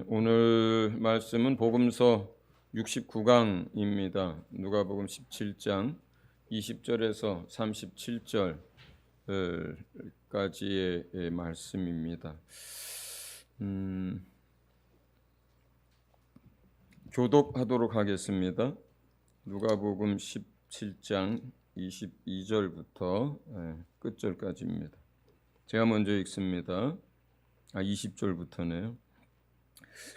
오늘 말씀은 복음서 69강입니다. 누가복음 17장 20절에서 37절까지의 말씀입니다. 교독하도록 하겠습니다. 누가복음 17장 22절부터 끝절까지입니다. 제가 먼저 읽습니다. 20절부터네요.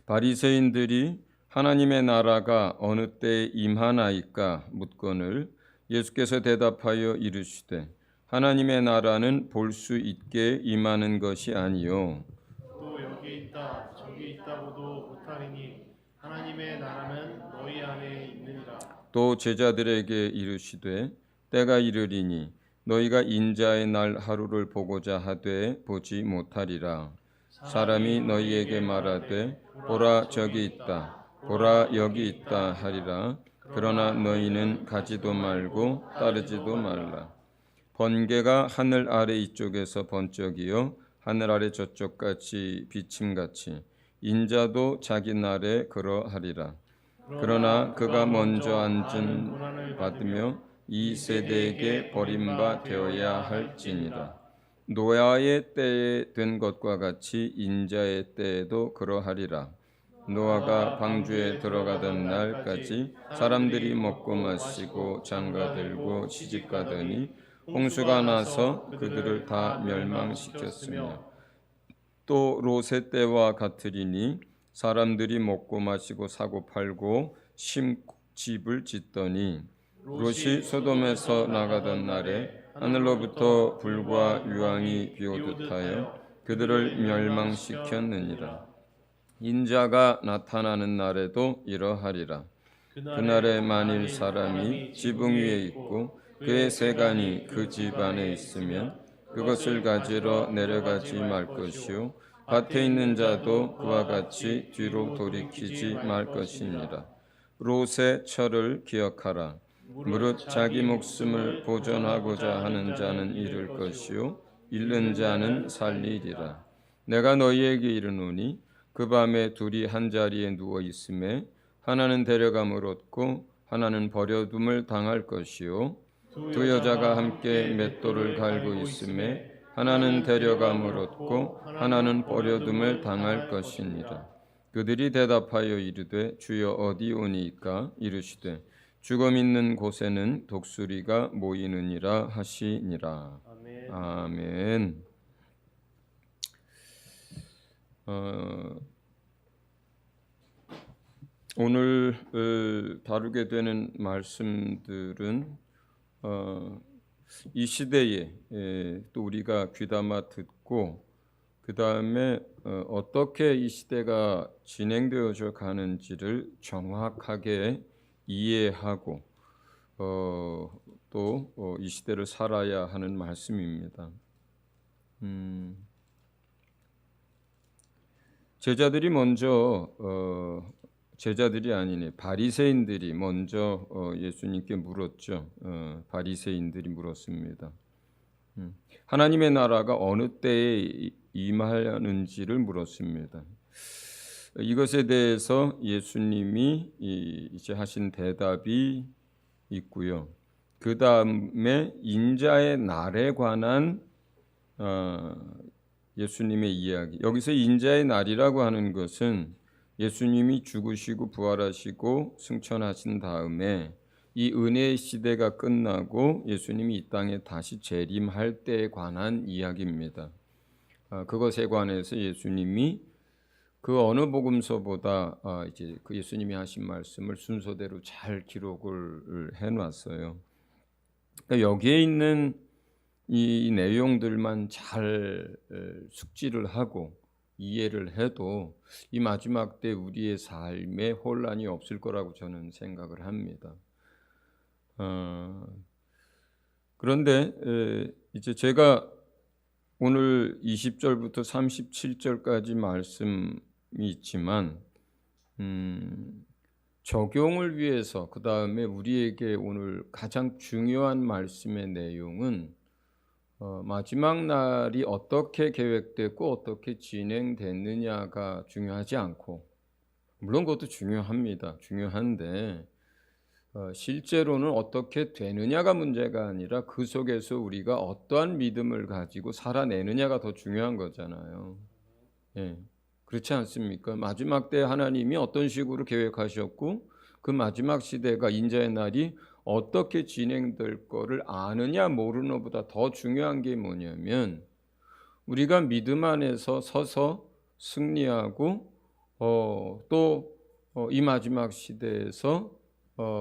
바리새인들이 하나님의 나라가 어느 때에 임하나이까 묻거늘 예수께서 대답하여 이르시되 하나님의 나라는 볼 수 있게 임하는 것이 아니요 또 여기 있다 저기 있다고도 못하리니 하나님의 나라는 너희 안에 있느니라. 또 제자들에게 이르시되 때가 이르리니 너희가 인자의 날 하루를 보고자 하되 보지 못하리라. 사람이 너희에게 말하되 보라 저기 있다 보라 여기 있다 하리라. 그러나 너희는 가지도 말고 따르지도 말라. 번개가 하늘 아래 이쪽에서 번쩍이어 하늘 아래 저쪽같이 비침같이 인자도 자기 날에 그러하리라. 그러나 그가 먼저 앉은 고난을 받으며 이 세대에게 버림바 되어야 할지니라. 노아의 때에 된 것과 같이 인자의 때에도 그러하리라. 노아가 방주에 들어가던 날까지 사람들이 먹고 마시고 장가들고 시집가더니 홍수가 나서 그들을 다 멸망시켰으며 또 롯의 때와 같으리니 사람들이 먹고 마시고 사고 팔고 집을 짓더니 롯이 소돔에서 나가던 날에 하늘로부터 불과 유황이 비오듯하여 그들을 멸망시켰느니라. 인자가 나타나는 날에도 이러하리라. 그날에 만일 사람이 지붕 위에 있고 그의 세간이 그 집 안에 있으면 그것을 가지러 내려가지 말 것이요 밭에 있는 자도 그와 같이 뒤로 돌이키지 말 것이니라. 롯의 철을 기억하라. 무릇 자기 목숨을 보존하고자 하는 자는 잃을 것이요 잃는 자는 살리리라. 내가 너희에게 이르노니 그 밤에 둘이 한 자리에 누워 있음에 하나는 데려감을 얻고 하나는 버려둠을 당할 것이요 두 여자가 함께 맷돌을 갈고 있음에 하나는 데려감을 얻고 하나는 버려둠을 당할 것이니라. 그들이 대답하여 이르되 주여 어디 오니이까? 이르시되 죽음 있는 곳에는 독수리가 모이느니라 하시니라. 아멘. 아멘. 오늘 다루게 되는 말씀들은 이 시대에 또 우리가 귀담아 듣고 그 다음에 어떻게 이 시대가 진행되어져 가는지를 정확하게 이해하고 또 이 시대를 살아야 하는 말씀입니다. 제자들이 먼저 제자들이 아니네 바리새인들이 먼저 예수님께 물었죠. 바리새인들이 물었습니다. 하나님의 나라가 어느 때에 임하는지를 물었습니다. 이것에 대해서 예수님이 이제 하신 대답이 있고요. 그 다음에 인자의 날에 관한 예수님의 이야기. 여기서 인자의 날이라고 하는 것은 예수님이 죽으시고 부활하시고 승천하신 다음에 이 은혜의 시대가 끝나고 예수님이 이 땅에 다시 재림할 때에 관한 이야기입니다. 그것에 관해서 예수님이 그 어느 복음서보다 이제 그 예수님이 하신 말씀을 순서대로 잘 기록을 해놨어요. 그러니까 여기에 있는 이 내용들만 잘 숙지를 하고 이해를 해도 이 마지막 때 우리의 삶에 혼란이 없을 거라고 저는 생각을 합니다. 그런데 이제 제가 오늘 20절부터 37절까지 말씀이 있지만 적용을 위해서 그 다음에 우리에게 오늘 가장 중요한 말씀의 내용은 마지막 날이 어떻게 계획됐고 어떻게 진행됐느냐가 중요하지 않고, 물론 그것도 중요합니다. 중요한데 실제로는 어떻게 되느냐가 문제가 아니라 그 속에서 우리가 어떠한 믿음을 가지고 살아내느냐가 더 중요한 거잖아요. 예, 그렇지 않습니까? 마지막 때 하나님이 어떤 식으로 계획하셨고 그 마지막 시대가 인자의 날이 어떻게 진행될 거를 아느냐 모르느냐보다 더 중요한 게 뭐냐면 우리가 믿음 안에서 서서 승리하고 또 이 마지막 시대에서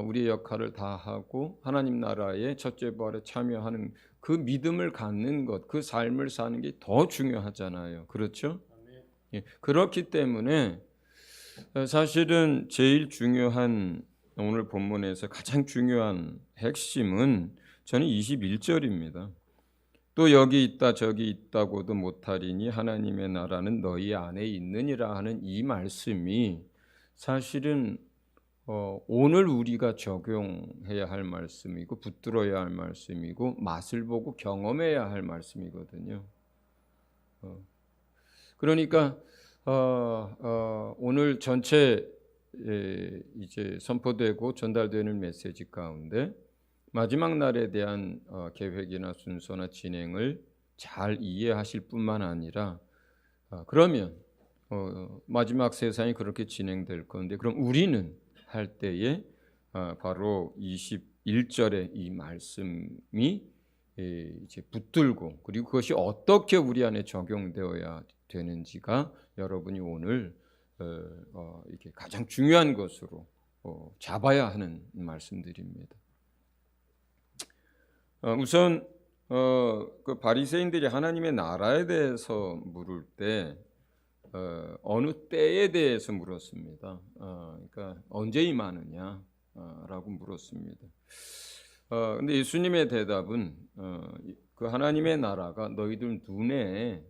우리의 역할을 다하고 하나님 나라의 첫째 부활에 참여하는 그 믿음을 갖는 것, 그 삶을 사는 게 더 중요하잖아요. 그렇죠? 아멘. 예, 그렇기 때문에 사실은 제일 중요한, 오늘 본문에서 가장 중요한 핵심은 저는 21절입니다. 또 여기 있다 저기 있다고도 못하리니 하나님의 나라는 너희 안에 있느니라 하는 이 말씀이 사실은 오늘 우리가 적용해야 할 말씀이고 붙들어야 할 말씀이고 맛을 보고 경험해야 할 말씀이거든요. 그러니까 오늘 전체 이제 선포되고 전달되는 메시지 가운데 마지막 날에 대한 계획이나 순서나 진행을 잘 이해하실 뿐만 아니라 그러면 마지막 세상이 그렇게 진행될 건데 그럼 우리는 할 때에 바로 21절의 이 말씀이 이제 붙들고 그리고 그것이 어떻게 우리 안에 적용되어야 되는지가 여러분이 오늘 이렇게 가장 중요한 것으로 잡아야 하는 말씀들입니다. 우선 그 바리새인들이 하나님의 나라에 대해서 물을 때 어느 때에 대해서 물었습니다. 그러니까 언제 임하느냐라고 물었습니다. 근데 예수님의 대답은 그 하나님의 나라가 너희들 눈에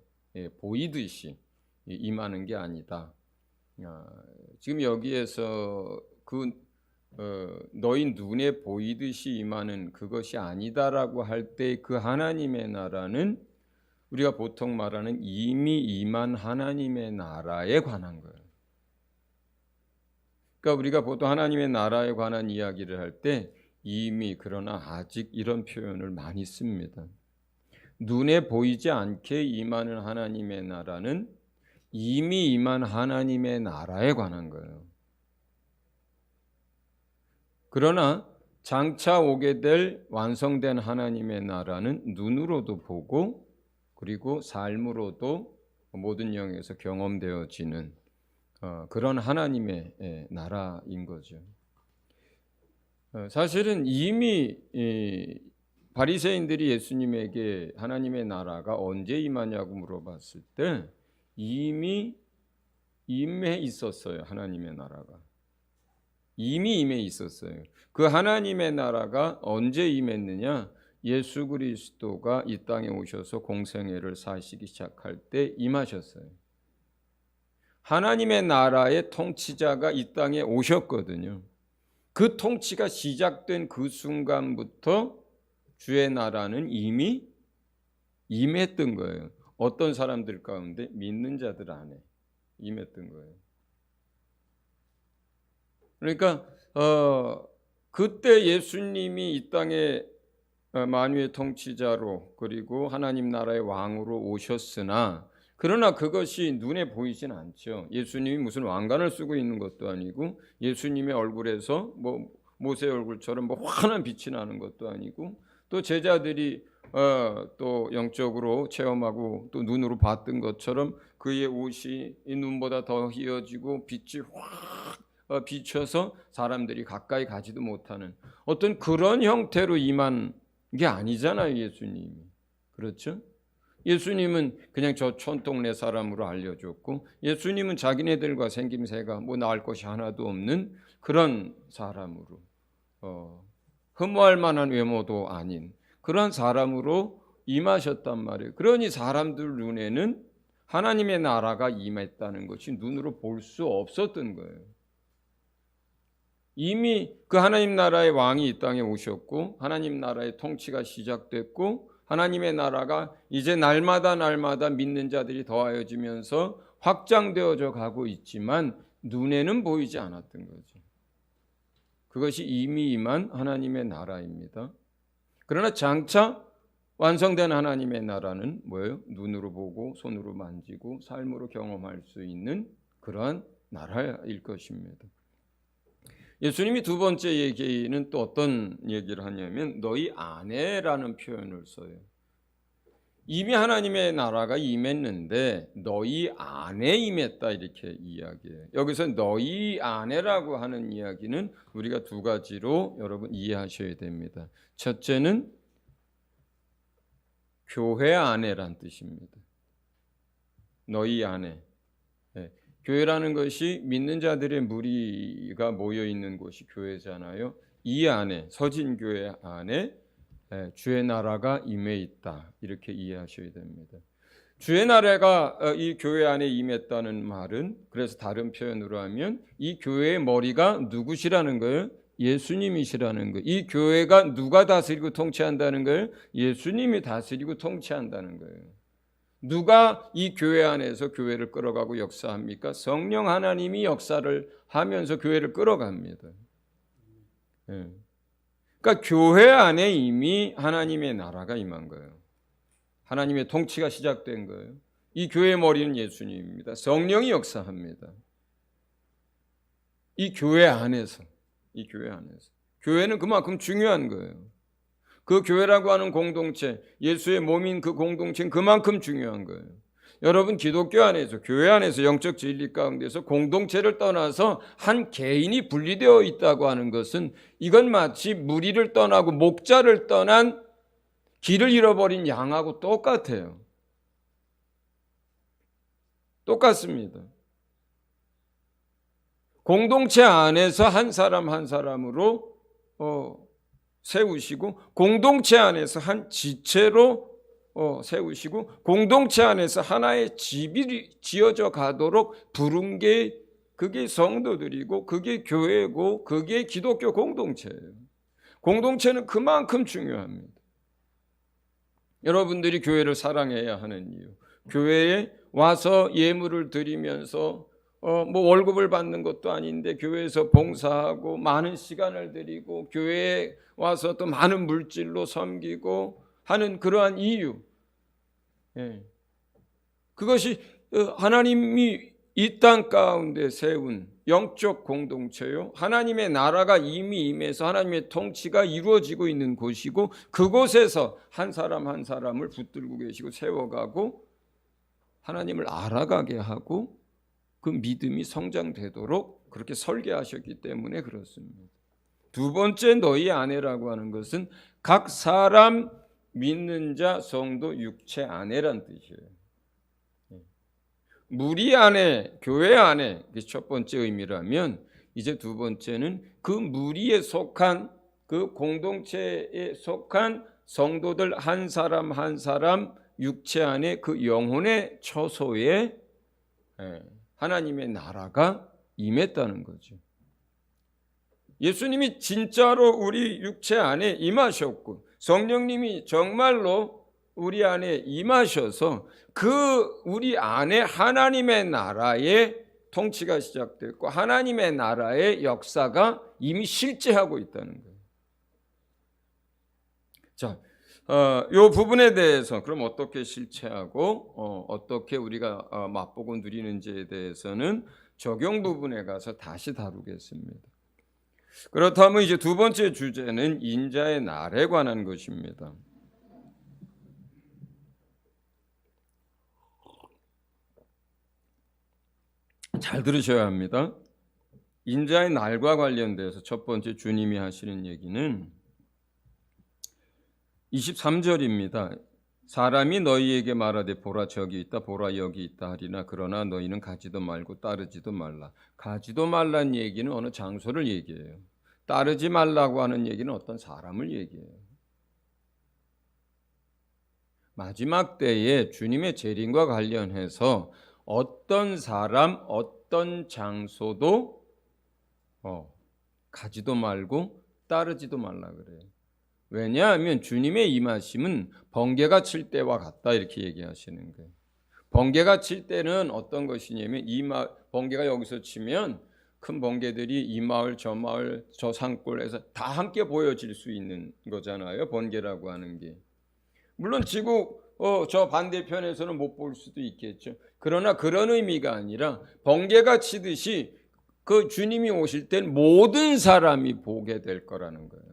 보이듯이 임하는 게 아니다. 지금 여기에서 그 너희 눈에 보이듯이 임하는 그것이 아니다라고 할 때 그 하나님의 나라는 우리가 보통 말하는 이미 임한 하나님의 나라에 관한 거예요. 그러니까 우리가 보통 하나님의 나라에 관한 이야기를 할 때 이미 그러나 아직 이런 표현을 많이 씁니다. 눈에 보이지 않게 임하는 하나님의 나라는 이미 임한 하나님의 나라에 관한 거예요. 그러나 장차 오게 될 완성된 하나님의 나라는 눈으로도 보고 그리고 삶으로도 모든 영역에서 경험되어지는 그런 하나님의 나라인 거죠. 사실은 이미 바리새인들이 예수님에게 하나님의 나라가 언제 임하냐고 물어봤을 때 이미 임해 있었어요. 하나님의 나라가 이미 임해 있었어요. 그 하나님의 나라가 언제 임했느냐? 예수 그리스도가 이 땅에 오셔서 공생애를 사시기 시작할 때 임하셨어요. 하나님의 나라의 통치자가 이 땅에 오셨거든요. 그 통치가 시작된 그 순간부터 주의 나라는 이미 임했던 거예요. 어떤 사람들 가운데? 믿는 자들 안에 임했던 거예요. 그러니까 그때 예수님이 이 땅에 만유의 통치자로 그리고 하나님 나라의 왕으로 오셨으나 그러나 그것이 눈에 보이진 않죠. 예수님이 무슨 왕관을 쓰고 있는 것도 아니고 예수님의 얼굴에서 뭐 모세 얼굴처럼 뭐 환한 빛이 나는 것도 아니고 또 제자들이 또 영적으로 체험하고 또 눈으로 봤던 것처럼 그의 옷이 이 눈보다 더 희어지고 빛이 확 비춰서 사람들이 가까이 가지도 못하는 어떤 그런 형태로 임한 게 아니잖아요. 예수님이. 그렇죠? 예수님은 그냥 저 촌동네 사람으로 알려줬고 예수님은 자기네들과 생김새가 뭐 나을 것이 하나도 없는 그런 사람으로 흠모할 만한 외모도 아닌 그런 사람으로 임하셨단 말이에요. 그러니 사람들 눈에는 하나님의 나라가 임했다는 것이 눈으로 볼 수 없었던 거예요. 이미 그 하나님 나라의 왕이 이 땅에 오셨고 하나님 나라의 통치가 시작됐고 하나님의 나라가 이제 날마다 믿는 자들이 더하여지면서 확장되어져 가고 있지만 눈에는 보이지 않았던 거죠. 그것이 이미 임한 하나님의 나라입니다. 그러나 장차 완성된 하나님의 나라는 뭐예요? 눈으로 보고 손으로 만지고 삶으로 경험할 수 있는 그러한 나라일 것입니다. 예수님이 두 번째 얘기는 또 어떤 얘기를 하냐면 너희 안에라는 표현을 써요. 이미 하나님의 나라가 임했는데 너희 안에 임했다 이렇게 이야기해요. 여기서 너희 안에라고 하는 이야기는 우리가 두 가지로 여러분 이해하셔야 됩니다. 첫째는 교회 안에란 뜻입니다. 너희 안에. 네. 교회라는 것이 믿는 자들의 무리가 모여 있는 곳이 교회잖아요. 이 안에 서진교회 안에 주의 나라가 임해 있다 이렇게 이해하셔야 됩니다. 주의 나라가 이 교회 안에 임했다는 말은 그래서 다른 표현으로 하면 이 교회의 머리가 누구시라는 거예요? 예수님이시라는 거예요. 이 교회가 누가 다스리고 통치한다는 거예요? 예수님이 다스리고 통치한다는 거예요. 누가 이 교회 안에서 교회를 끌어가고 역사합니까? 성령 하나님이 역사를 하면서 교회를 끌어갑니다. 네. 그러니까 교회 안에 이미 하나님의 나라가 임한 거예요. 하나님의 통치가 시작된 거예요. 이 교회의 머리는 예수님입니다. 성령이 역사합니다. 이 교회 안에서. 교회는 그만큼 중요한 거예요. 그 교회라고 하는 공동체, 예수의 몸인 그 공동체는 그만큼 중요한 거예요. 여러분 기독교 안에서 교회 안에서 영적 진리 가운데서 공동체를 떠나서 한 개인이 분리되어 있다고 하는 것은 이건 마치 무리를 떠나고 목자를 떠난 길을 잃어버린 양하고 똑같아요. 똑같습니다. 공동체 안에서 한 사람 한 사람으로 세우시고 공동체 안에서 한 지체로 세우시고 공동체 안에서 하나의 집이 지어져 가도록 부른 게 그게 성도들이고 그게 교회고 그게 기독교 공동체예요. 공동체는 그만큼 중요합니다. 여러분들이 교회를 사랑해야 하는 이유, 교회에 와서 예물을 드리면서 뭐 월급을 받는 것도 아닌데 교회에서 봉사하고 많은 시간을 드리고 교회에 와서 또 많은 물질로 섬기고 하는 그러한 이유, 그것이 하나님이 이 땅 가운데 세운 영적 공동체요, 하나님의 나라가 이미 임해서 하나님의 통치가 이루어지고 있는 곳이고 그곳에서 한 사람 한 사람을 붙들고 계시고 세워가고 하나님을 알아가게 하고 그 믿음이 성장되도록 그렇게 설계하셨기 때문에 그렇습니다. 두 번째 너희 안에라고 하는 것은 각 사람 믿는 자 성도 육체 안에란 뜻이에요. 무리 안에, 교회 안에, 이게 첫 번째 의미라면 이제 두 번째는 그 무리에 속한 그 공동체에 속한 성도들 한 사람 한 사람 육체 안에 그 영혼의 처소에 하나님의 나라가 임했다는 거죠. 예수님이 진짜로 우리 육체 안에 임하셨고 성령님이 정말로 우리 안에 임하셔서 그 우리 안에 하나님의 나라의 통치가 시작됐고 하나님의 나라의 역사가 이미 실제하고 있다는 거예요. 자, 이 부분에 대해서 그럼 어떻게 실체하고 어떻게 우리가 맛보고 누리는지에 대해서는 적용 부분에 가서 다시 다루겠습니다. 그렇다면 이제 두 번째 주제는 인자의 날에 관한 것입니다. 잘 들으셔야 합니다. 인자의 날과 관련돼서 첫 번째 주님이 하시는 얘기는 23절입니다. 사람이 너희에게 말하되 보라 저기 있다 보라 여기 있다 하리나 그러나 너희는 가지도 말고 따르지도 말라. 가지도 말라는 얘기는 어느 장소를 얘기해요. 따르지 말라고 하는 얘기는 어떤 사람을 얘기해요. 마지막 때에 주님의 재림과 관련해서 어떤 사람, 어떤 장소도 가지도 말고 따르지도 말라 그래요. 왜냐하면 주님의 임하심은 번개가 칠 때와 같다 이렇게 얘기하시는 거예요. 번개가 칠 때는 어떤 것이냐면 번개가 여기서 치면 큰 번개들이 이 마을 저 마을 저 산골에서 다 함께 보여질 수 있는 거잖아요. 번개라고 하는 게. 물론 지구 저 반대편에서는 못 볼 수도 있겠죠. 그러나 그런 의미가 아니라 번개가 치듯이 그 주님이 오실 땐 모든 사람이 보게 될 거라는 거예요.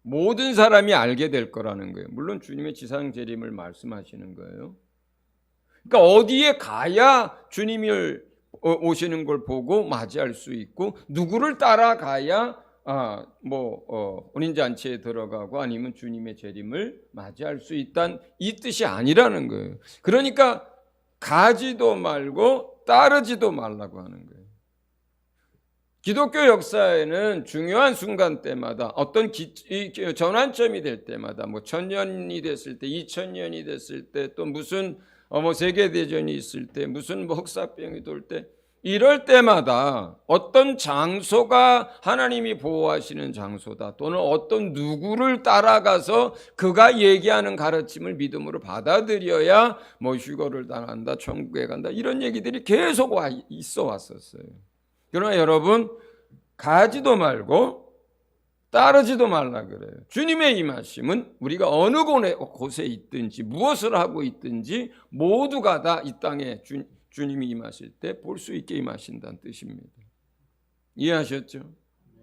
모든 사람이 알게 될 거라는 거예요. 물론 주님의 지상 재림을 말씀하시는 거예요. 그러니까 어디에 가야 주님이 오시는 걸 보고 맞이할 수 있고 누구를 따라가야 혼인잔치에 들어가고 아니면 주님의 재림을 맞이할 수 있다는 이 뜻이 아니라는 거예요. 그러니까 가지도 말고 따르지도 말라고 하는 거예요. 기독교 역사에는 중요한 순간 때마다 어떤 전환점이 될 때마다 1000년이 됐을 때 2000년이 됐을 때 또 무슨 세계대전이 있을 때 무슨 흑사병이 돌 때 이럴 때마다 어떤 장소가 하나님이 보호하시는 장소다 또는 어떤 누구를 따라가서 그가 얘기하는 가르침을 믿음으로 받아들여야 휴거를 당한다 천국에 간다 이런 얘기들이 계속 있어 왔었어요. 그러나 여러분 가지도 말고 따르지도 말라 그래요. 주님의 임하심은 우리가 어느 곳에 있든지 무엇을 하고 있든지 모두가 다 이 땅에 주님이 임하실 때 볼 수 있게 임하신다는 뜻입니다. 이해하셨죠?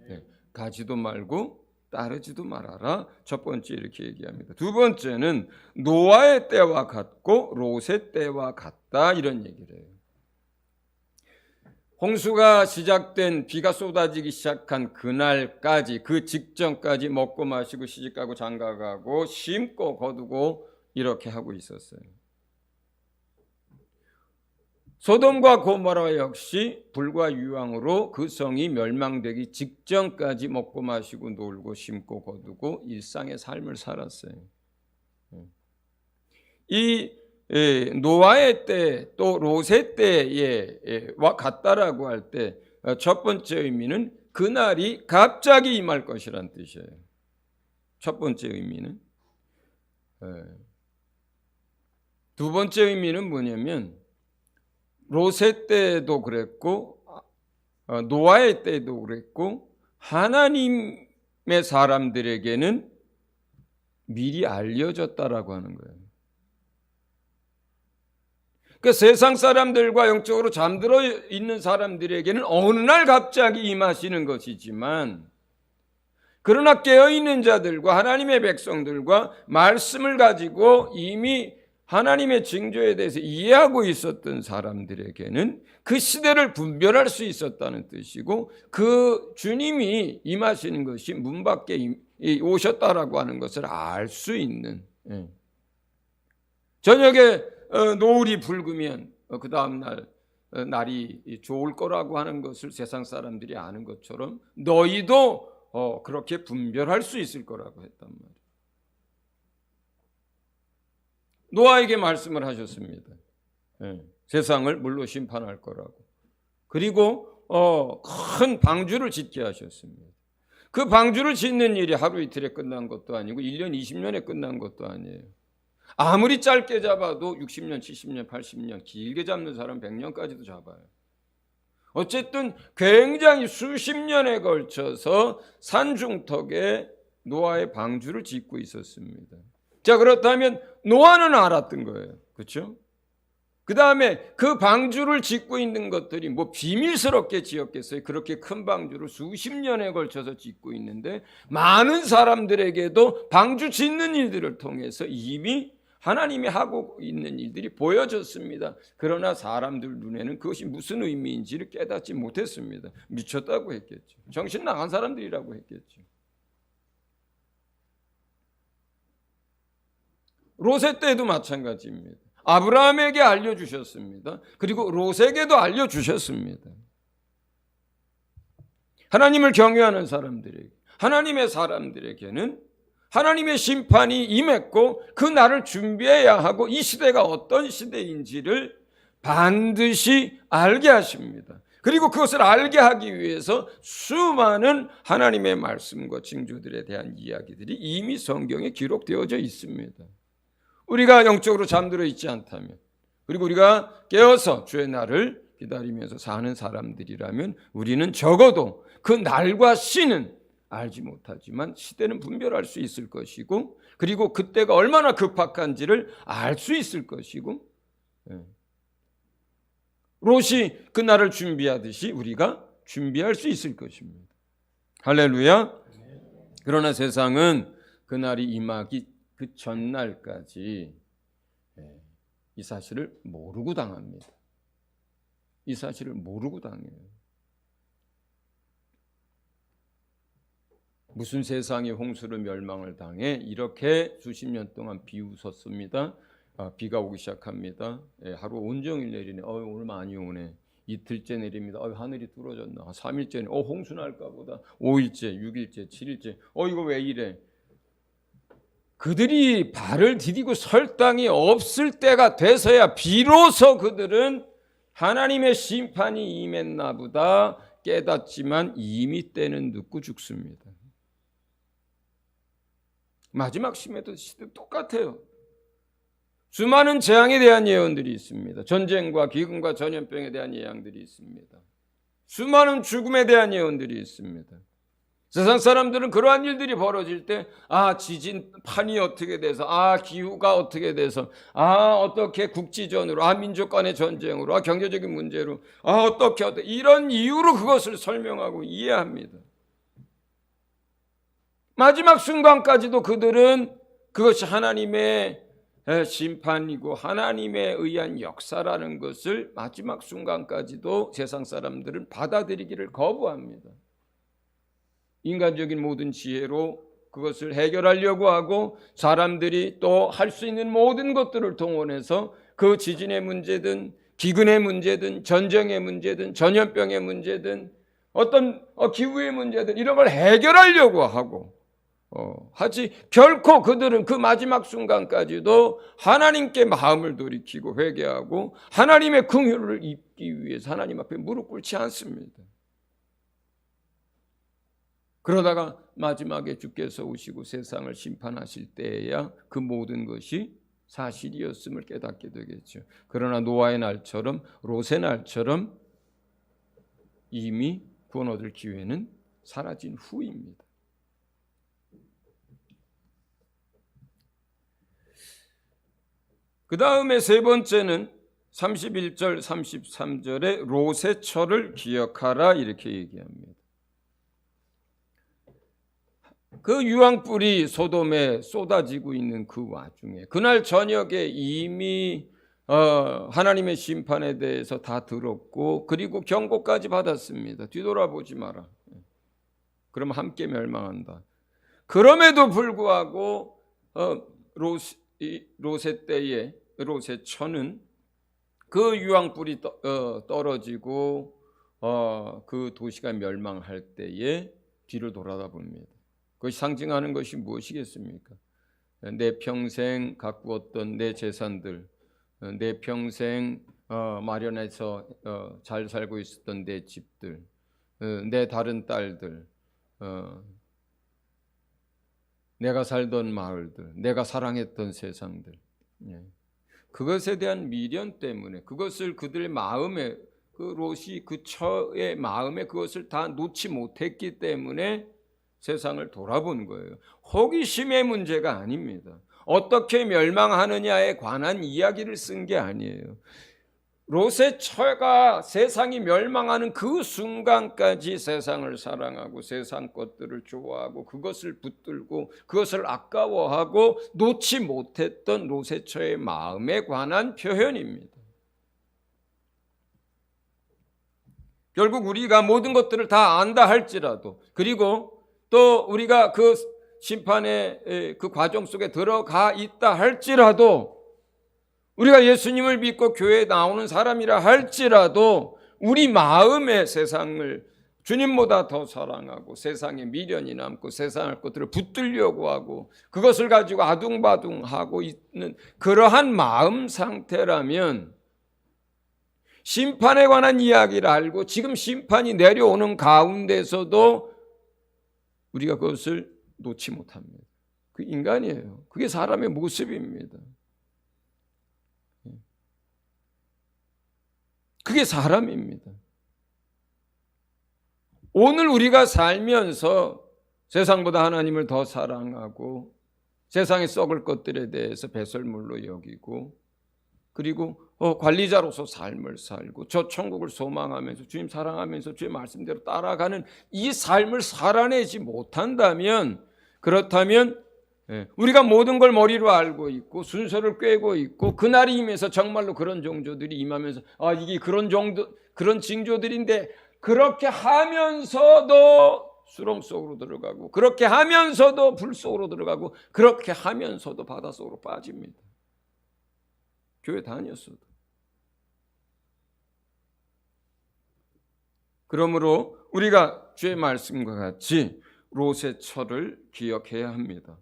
네. 가지도 말고 따르지도 말아라. 첫 번째 이렇게 얘기합니다. 두 번째는 노아의 때와 같고 롯의 때와 같다 이런 얘기를 해요. 홍수가 시작된 비가 쏟아지기 시작한 그날까지 그 직전까지 먹고 마시고 시집가고 장가가고 심고 거두고 이렇게 하고 있었어요. 소돔과 고모라 역시 불과 유황으로 그 성이 멸망되기 직전까지 먹고 마시고 놀고 심고 거두고 일상의 삶을 살았어요. 이 노아의 때 또 롯의 때와 같다라고 할 때 첫 번째 의미는 그날이 갑자기 임할 것이란 뜻이에요. 첫 번째 의미는. 두 번째 의미는 뭐냐면 롯의 때도 그랬고 노아의 때도 그랬고 하나님의 사람들에게는 미리 알려졌다라고 하는 거예요. 그러니까 세상 사람들과 영적으로 잠들어 있는 사람들에게는 어느 날 갑자기 임하시는 것이지만 그러나 깨어있는 자들과 하나님의 백성들과 말씀을 가지고 이미 하나님의 징조에 대해서 이해하고 있었던 사람들에게는 그 시대를 분별할 수 있었다는 뜻이고 그 주님이 임하시는 것이 문 밖에 오셨다라고 하는 것을 알 수 있는 저녁에 노을이 붉으면 그 다음날 날이 좋을 거라고 하는 것을 세상 사람들이 아는 것처럼 너희도 그렇게 분별할 수 있을 거라고 했단 말이에요. 노아에게 말씀을 하셨습니다. 세상을 물로 심판할 거라고. 그리고 큰 방주를 짓게 하셨습니다. 그 방주를 짓는 일이 하루 이틀에 끝난 것도 아니고 1년 20년에 끝난 것도 아니에요. 아무리 짧게 잡아도 60년, 70년, 80년, 길게 잡는 사람 100년까지도 잡아요. 어쨌든 굉장히 수십 년에 걸쳐서 산중턱에 노아의 방주를 짓고 있었습니다. 자, 그렇다면 노아는 알았던 거예요. 그렇죠? 그 다음에 그 방주를 짓고 있는 것들이 비밀스럽게 지었겠어요. 그렇게 큰 방주를 수십 년에 걸쳐서 짓고 있는데 많은 사람들에게도 방주 짓는 일들을 통해서 이미 하나님이 하고 있는 일들이 보여졌습니다. 그러나 사람들 눈에는 그것이 무슨 의미인지를 깨닫지 못했습니다. 미쳤다고 했겠죠. 정신 나간 사람들이라고 했겠죠. 롯의 때도 마찬가지입니다. 아브라함에게 알려주셨습니다. 그리고 롯에게도 알려주셨습니다. 하나님을 경외하는 사람들에게, 하나님의 사람들에게는 하나님의 심판이 임했고 그 날을 준비해야 하고 이 시대가 어떤 시대인지를 반드시 알게 하십니다. 그리고 그것을 알게 하기 위해서 수많은 하나님의 말씀과 징조들에 대한 이야기들이 이미 성경에 기록되어져 있습니다. 우리가 영적으로 잠들어 있지 않다면, 그리고 우리가 깨어서 주의 날을 기다리면서 사는 사람들이라면 우리는 적어도 그 날과 시는 알지 못하지만 시대는 분별할 수 있을 것이고, 그리고 그때가 얼마나 급박한지를 알 수 있을 것이고, 롯이 그 날을 준비하듯이 우리가 준비할 수 있을 것입니다. 할렐루야. 그러나 세상은 그 날이 임하기 그 전날까지 이 사실을 모르고 당합니다. 이 사실을 모르고 당해요. 무슨 세상이 홍수로 멸망을 당해 이렇게 수십 년 동안 비웃었습니다. 비가 오기 시작합니다. 하루 온종일 내리네. 오늘 많이 오네. 이틀째 내립니다. 하늘이 뚫어졌나. 3일째 홍수 날까 보다. 5일째, 6일째, 7일째. 이거 왜 이래? 그들이 발을 디디고 설 땅이 없을 때가 돼서야 비로소 그들은 하나님의 심판이 임했나 보다 깨닫지만 이미 때는 늦고 죽습니다. 마지막 시대도 똑같아요. 수많은 재앙에 대한 예언들이 있습니다. 전쟁과 기근과 전염병에 대한 예언들이 있습니다. 수많은 죽음에 대한 예언들이 있습니다. 세상 사람들은 그러한 일들이 벌어질 때 지진판이 어떻게 돼서 기후가 어떻게 돼서 어떻게 국지전으로 민족 간의 전쟁으로 경제적인 문제로 어떻게 이런 이유로 그것을 설명하고 이해합니다. 마지막 순간까지도 그들은 그것이 하나님의 심판이고 하나님에 의한 역사라는 것을 마지막 순간까지도 세상 사람들은 받아들이기를 거부합니다. 인간적인 모든 지혜로 그것을 해결하려고 하고 사람들이 또 할 수 있는 모든 것들을 동원해서 그 지진의 문제든 기근의 문제든 전쟁의 문제든 전염병의 문제든 어떤 기후의 문제든 이런 걸 해결하려고 하고 하지 결코 그들은 그 마지막 순간까지도 하나님께 마음을 돌이키고 회개하고 하나님의 긍휼을 입기 위해서 하나님 앞에 무릎 꿇지 않습니다. 그러다가 마지막에 주께서 오시고 세상을 심판하실 때에야 그 모든 것이 사실이었음을 깨닫게 되겠죠. 그러나 노아의 날처럼 롯의 날처럼 이미 구원 얻을 기회는 사라진 후입니다. 그 다음에 세 번째는 31절 33절에 롯의 철을 기억하라 이렇게 얘기합니다. 그 유황불이 소돔에 쏟아지고 있는 그 와중에 그날 저녁에 이미 하나님의 심판에 대해서 다 들었고 그리고 경고까지 받았습니다. 뒤돌아보지 마라. 그럼 함께 멸망한다. 그럼에도 불구하고 롯의 때에 롯의 처는 그 유황불이 떨어지고 그 도시가 멸망할 때에 뒤를 돌아다 봅니다. 그것이 상징하는 것이 무엇이겠습니까? 내 평생 가꾸었던 내 재산들, 내 평생 마련해서 잘 살고 있었던 내 집들, 내 다른 딸들, 내가 살던 마을들, 내가 사랑했던 세상들, 그것에 대한 미련 때문에 그것을 그들의 마음에 그 롯이 그 처의 마음에 그것을 다 놓지 못했기 때문에 세상을 돌아본 거예요. 호기심의 문제가 아닙니다. 어떻게 멸망하느냐에 관한 이야기를 쓴 게 아니에요. 롯의 처가 세상이 멸망하는 그 순간까지 세상을 사랑하고 세상 것들을 좋아하고 그것을 붙들고 그것을 아까워하고 놓지 못했던 롯의 처의 마음에 관한 표현입니다. 결국 우리가 모든 것들을 다 안다 할지라도 그리고 또 우리가 그 심판의 그 과정 속에 들어가 있다 할지라도 우리가 예수님을 믿고 교회에 나오는 사람이라 할지라도 우리 마음에 세상을 주님보다 더 사랑하고 세상에 미련이 남고 세상의 것들을 붙들려고 하고 그것을 가지고 아둥바둥하고 있는 그러한 마음 상태라면 심판에 관한 이야기를 알고 지금 심판이 내려오는 가운데서도 우리가 그것을 놓지 못합니다. 그 인간이에요. 그게 사람의 모습입니다. 그게 사람입니다. 오늘 우리가 살면서 세상보다 하나님을 더 사랑하고 세상에 썩을 것들에 대해서 배설물로 여기고 그리고 관리자로서 삶을 살고 저 천국을 소망하면서 주님 사랑하면서 주의 말씀대로 따라가는 이 삶을 살아내지 못한다면 그렇다면 우리가 모든 걸 머리로 알고 있고 순서를 꿰고 있고 그날이 임해서 정말로 그런 종교들이 임하면서 이게 그런 징조들인데 그렇게 하면서도 수렁 속으로 들어가고 그렇게 하면서도 불 속으로 들어가고 그렇게 하면서도 바다 속으로 빠집니다. 교회 다녔어도. 그러므로 우리가 주의 말씀과 같이 롯의 철을 기억해야 합니다.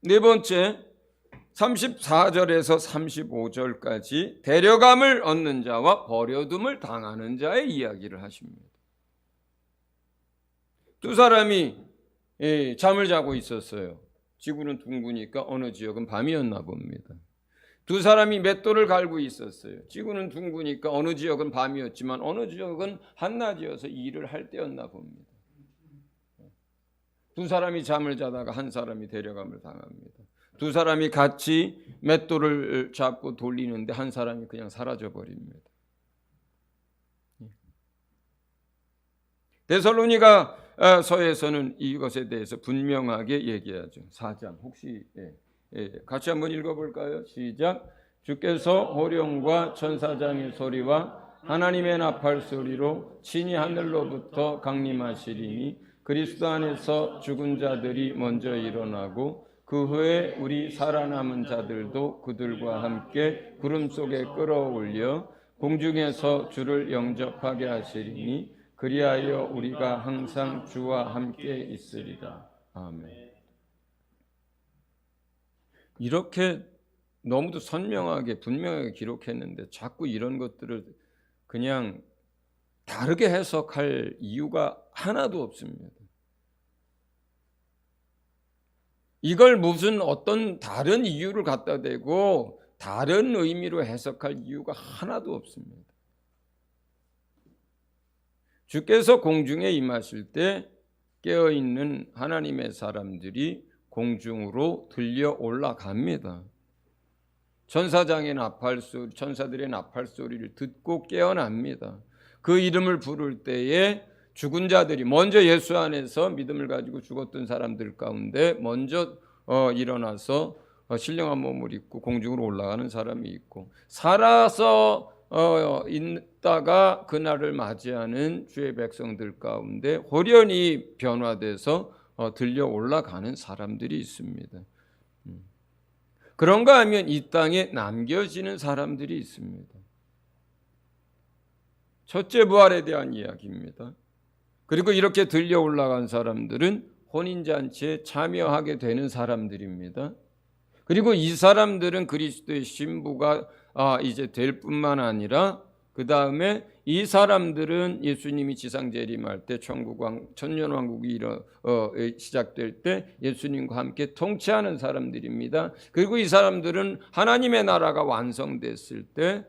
네 번째 34절에서 35절까지 데려감을 얻는 자와 버려둠을 당하는 자의 이야기를 하십니다. 두 사람이 잠을 자고 있었어요. 지구는 둥그니까 어느 지역은 밤이었나 봅니다. 두 사람이 맷돌을 갈고 있었어요. 지구는 둥그니까 어느 지역은 밤이었지만 어느 지역은 한낮이어서 일을 할 때였나 봅니다. 두 사람이 잠을 자다가 한 사람이 데려감을 당합니다. 두 사람이 같이 맷돌을 잡고 돌리는데 한 사람이 그냥 사라져 버립니다. 데살로니가 서에서는 이것에 대해서 분명하게 얘기하죠. 4장 혹시 같이 한번 읽어볼까요? 시작. 주께서 호령과 천사장의 소리와 하나님의 나팔 소리로 친히 하늘로부터 강림하시리니 그리스도 안에서 죽은 자들이 먼저 일어나고 그 후에 우리 살아남은 자들도 그들과 함께 구름 속에 끌어올려 공중에서 주를 영접하게 하시리니 그리하여 우리가 항상 주와 함께 있으리라. 아멘. 이렇게 너무도 선명하게 분명하게 기록했는데 자꾸 이런 것들을 그냥 다르게 해석할 이유가 하나도 없습니다. 이걸 무슨 어떤 다른 이유를 갖다 대고 다른 의미로 해석할 이유가 하나도 없습니다. 주께서 공중에 임하실 때 깨어있는 하나님의 사람들이 공중으로 들려 올라갑니다. 천사들의 나팔 소리를 듣고 깨어납니다. 그 이름을 부를 때에 죽은 자들이 먼저 예수 안에서 믿음을 가지고 죽었던 사람들 가운데 먼저 일어나서 신령한 몸을 입고 공중으로 올라가는 사람이 있고 살아서 있다가 그날을 맞이하는 주의 백성들 가운데 호련히 변화돼서 들려 올라가는 사람들이 있습니다. 그런가 하면 이 땅에 남겨지는 사람들이 있습니다. 첫째 부활에 대한 이야기입니다. 그리고 이렇게 들려 올라간 사람들은 혼인잔치에 참여하게 되는 사람들입니다. 그리고 이 사람들은 그리스도의 신부가 이제 될 뿐만 아니라 그 다음에 이 사람들은 예수님이 지상 재림할 때 천년왕국이 시작될 때 예수님과 함께 통치하는 사람들입니다. 그리고 이 사람들은 하나님의 나라가 완성됐을 때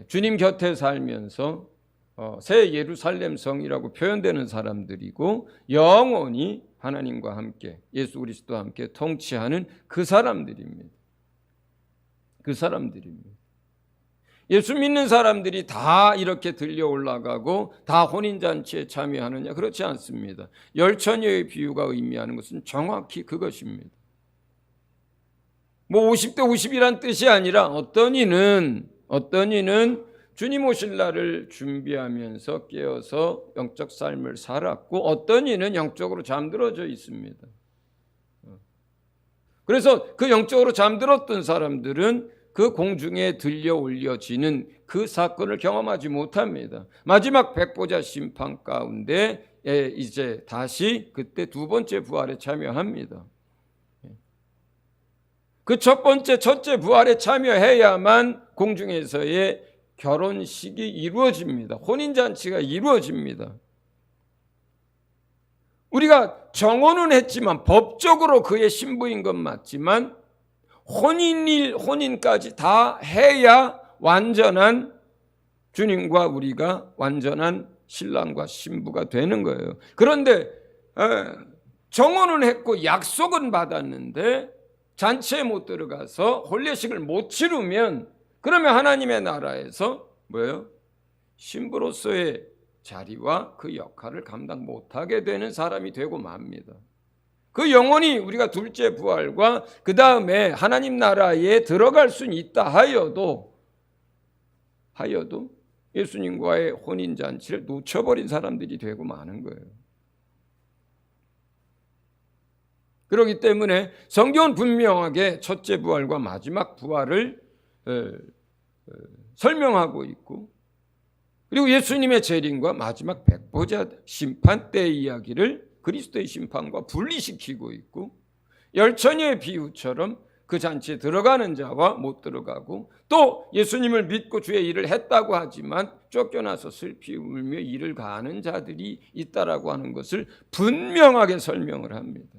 주님 곁에 살면서 새 예루살렘 성이라고 표현되는 사람들이고 영원히 하나님과 함께 예수 그리스도와 함께 통치하는 그 사람들입니다. 그 사람들입니다. 예수 믿는 사람들이 다 이렇게 들려 올라가고 다 혼인잔치에 참여하느냐? 그렇지 않습니다. 열처녀의 비유가 의미하는 것은 정확히 그것입니다. 뭐 50대 50이란 뜻이 아니라 어떤 이는 주님 오실 날을 준비하면서 깨어서 영적 삶을 살았고 어떤 이는 영적으로 잠들어져 있습니다. 그래서 그 영적으로 잠들었던 사람들은 그 공중에 들려 올려지는 그 사건을 경험하지 못합니다. 마지막 백보자 심판 가운데 이제 다시 그때 두 번째 부활에 참여합니다. 그 첫 번째 첫째 부활에 참여해야만 공중에서의 결혼식이 이루어집니다. 혼인잔치가 이루어집니다. 우리가 정혼은 했지만 법적으로 그의 신부인 건 맞지만 혼인까지 다 해야 완전한 주님과 우리가 완전한 신랑과 신부가 되는 거예요. 그런데 정혼은 했고 약속은 받았는데 잔치에 못 들어가서 혼례식을 못 치르면 그러면 하나님의 나라에서 뭐예요? 신부로서의 자리와 그 역할을 감당 못하게 되는 사람이 되고 맙니다. 그 영혼이 우리가 둘째 부활과 그 다음에 하나님 나라에 들어갈 수는 있다 하여도 예수님과의 혼인잔치를 놓쳐버린 사람들이 되고 마는 거예요. 그렇기 때문에 성경은 분명하게 첫째 부활과 마지막 부활을 설명하고 있고, 그리고 예수님의 재림과 마지막 백보자 심판 때의 이야기를 그리스도의 심판과 분리시키고 있고, 열처녀의 비유처럼 그 잔치에 들어가는 자와 못 들어가고, 또 예수님을 믿고 주의 일을 했다고 하지만 쫓겨나서 슬피 울며 일을 가하는 자들이 있다라고 하는 것을 분명하게 설명을 합니다.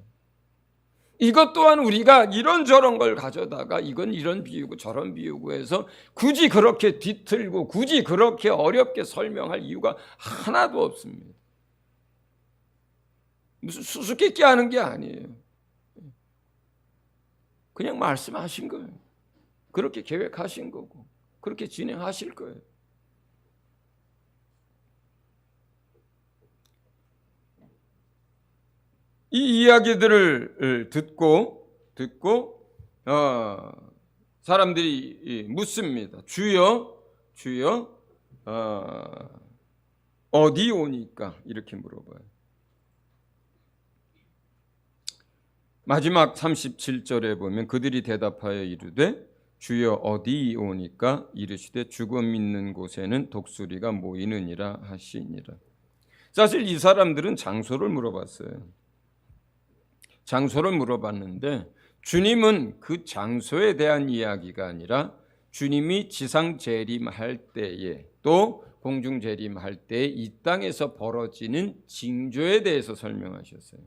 이것 또한 우리가 이런저런 걸 가져다가 이건 이런 비유고 저런 비유고 해서 굳이 그렇게 뒤틀고 굳이 그렇게 어렵게 설명할 이유가 하나도 없습니다. 무슨 수수께끼 하는 게 아니에요. 그냥 말씀하신 거예요. 그렇게 계획하신 거고 그렇게 진행하실 거예요. 이 이야기들을 듣고 사람들이 묻습니다. 주여 어디 오니까? 이렇게 물어봐요. 마지막 37절에 보면 그들이 대답하여 이르되 주여 어디 오니까? 이르시되 죽음 있는 곳에는 독수리가 모이느니라 하시니라. 사실 이 사람들은 장소를 물어봤어요. 장소를 물어봤는데 주님은 그 장소에 대한 이야기가 아니라 주님이 지상 재림할 때에 또 공중 재림할 때에 이 땅에서 벌어지는 징조에 대해서 설명하셨어요.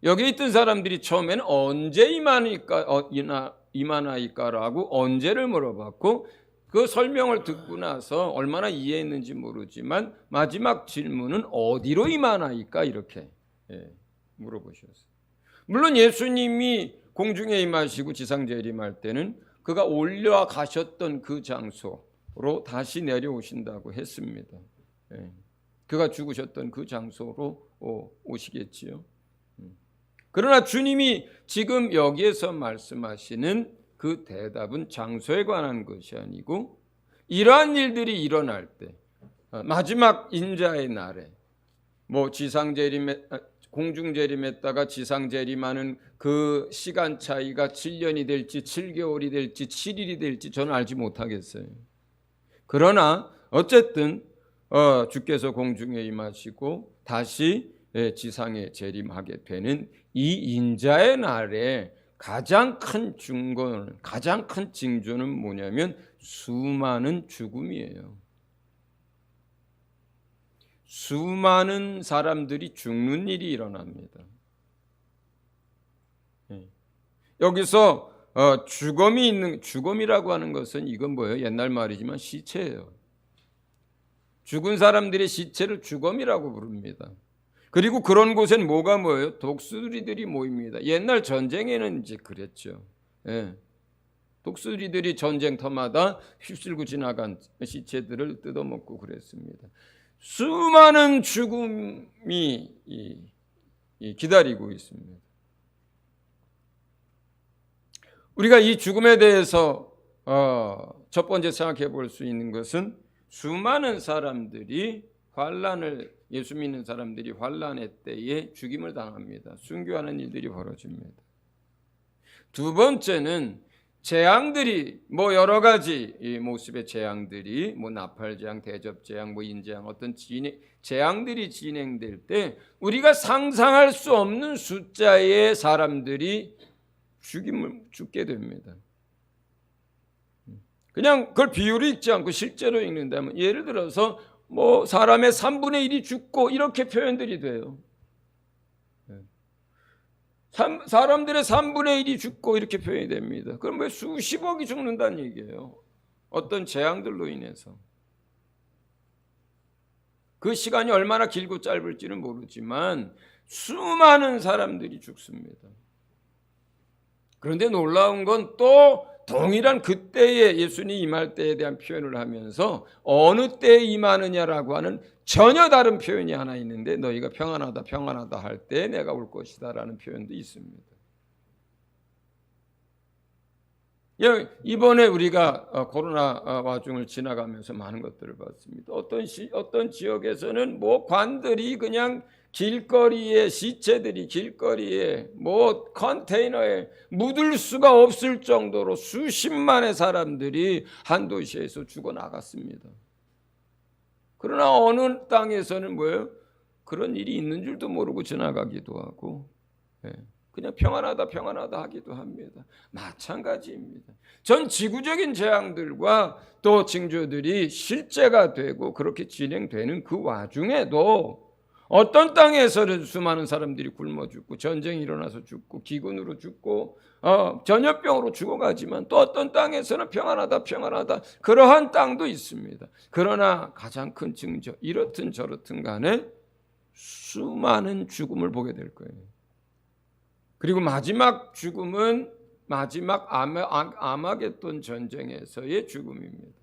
여기 있던 사람들이 처음에는 언제 임하나이까라고 언제를 물어봤고, 그 설명을 듣고 나서 얼마나 이해했는지 모르지만 마지막 질문은 어디로 임하나이까 이렇게 물어보셨어요. 물론 예수님이 공중에 임하시고 지상 재림할 때는 그가 올라가셨던 그 장소로 다시 내려오신다고 했습니다. 그가 죽으셨던 그 장소로 오시겠지요. 그러나 주님이 지금 여기에서 말씀하시는 그 대답은 장소에 관한 것이 아니고 이러한 일들이 일어날 때 마지막 인자의 날에 공중 재림했다가 지상 재림하는 그 시간 차이가 7년이 될지 7개월이 될지 7일이 될지 저는 알지 못하겠어요. 그러나 어쨌든 주께서 공중에 임하시고 다시 지상에 재림하게 되는 이 인자의 날에 가장 큰 증거는, 가장 큰 징조는 뭐냐면 수많은 죽음이에요. 수많은 사람들이 죽는 일이 일어납니다. 여기서 죽음이라고 하는 것은 이건 뭐예요? 옛날 말이지만 시체예요. 죽은 사람들의 시체를 죽음이라고 부릅니다. 그리고 그런 곳엔 뭐예요? 독수리들이 모입니다. 옛날 전쟁에는 이제 그랬죠. 독수리들이 전쟁터마다 휩쓸고 지나간 시체들을 뜯어먹고 그랬습니다. 수많은 죽음이 기다리고 있습니다. 우리가 이 죽음에 대해서 첫 번째 생각해 볼 수 있는 것은 수많은 사람들이 예수 믿는 사람들이 환난의 때에 죽임을 당합니다. 순교하는 일들이 벌어집니다. 두 번째는 재앙들이 뭐 여러 가지 이 모습의 재앙들이 뭐 나팔 재앙, 대접 재앙, 뭐 인재앙 어떤 재앙들이 진행될 때 우리가 상상할 수 없는 숫자의 사람들이 죽게 됩니다. 그냥 그걸 비유로 읽지 않고 실제로 읽는다면 예를 들어서 뭐 사람의 3분의 1이 죽고 이렇게 표현들이 돼요. 사람들의 3분의 1이 죽고 이렇게 표현이 됩니다. 그럼 왜 수십억이 죽는다는 얘기예요? 어떤 재앙들로 인해서. 그 시간이 얼마나 길고 짧을지는 모르지만 수많은 사람들이 죽습니다. 그런데 놀라운 건 또 동일한 그때에 예수님이 임할 때에 대한 표현을 하면서 어느 때에 임하느냐라고 하는 전혀 다른 표현이 하나 있는데 너희가 평안하다 평안하다 할 때 내가 올 것이다 라는 표현도 있습니다. 이번에 우리가 코로나 와중을 지나가면서 많은 것들을 봤습니다. 어떤 지역에서는 뭐 관들이 그냥 길거리에 시체들이 길거리에 뭐 컨테이너에 묻을 수가 없을 정도로 수십만의 사람들이 한 도시에서 죽어나갔습니다. 그러나 어느 땅에서는 뭐예요? 그런 일이 있는 줄도 모르고 지나가기도 하고 그냥 평안하다 평안하다 하기도 합니다. 마찬가지입니다. 전 지구적인 재앙들과 또 징조들이 실제가 되고 그렇게 진행되는 그 와중에도 어떤 땅에서는 수많은 사람들이 굶어 죽고 전쟁이 일어나서 죽고 기근으로 죽고 전염병으로 죽어가지만 또 어떤 땅에서는 평안하다 평안하다 그러한 땅도 있습니다. 그러나 가장 큰 징조 이렇든 저렇든 간에 수많은 죽음을 보게 될 거예요. 그리고 마지막 죽음은 마지막 아마겟돈 전쟁에서의 죽음입니다.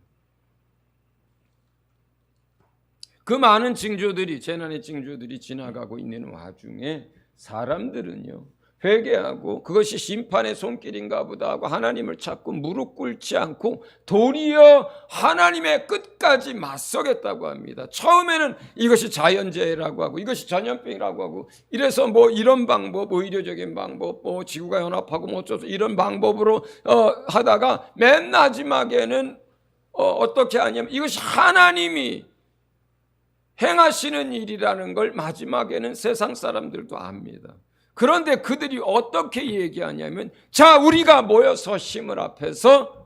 그 많은 징조들이 재난의 징조들이 지나가고 있는 와중에 사람들은요 회개하고 그것이 심판의 손길인가 보다 하고 하나님을 찾고 무릎 꿇지 않고 도리어 하나님의 끝까지 맞서겠다고 합니다. 처음에는 이것이 자연재해라고 하고 이것이 전염병이라고 하고 이래서 뭐 이런 방법 의료적인 방법 뭐 지구가 연합하고 뭐 어쩌서 이런 방법으로 하다가 맨 마지막에는 어떻게 하냐면 이것이 하나님이 행하시는 일이라는 걸 마지막에는 세상 사람들도 압니다. 그런데 그들이 어떻게 얘기하냐면 자 우리가 모여서 힘을 합해서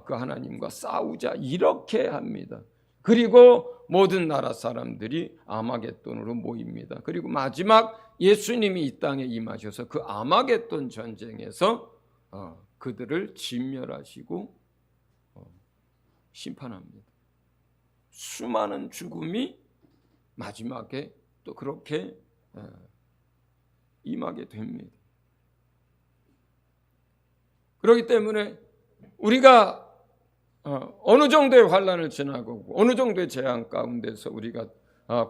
그 하나님과 싸우자 이렇게 합니다. 그리고 모든 나라 사람들이 아마겟돈으로 모입니다. 그리고 마지막 예수님이 이 땅에 임하셔서 그 아마겟돈 전쟁에서 그들을 진멸하시고 심판합니다. 수많은 죽음이 마지막에 또 그렇게 임하게 됩니다. 그렇기 때문에 우리가 어느 정도의 환난을 지나고 어느 정도의 재앙 가운데서 우리가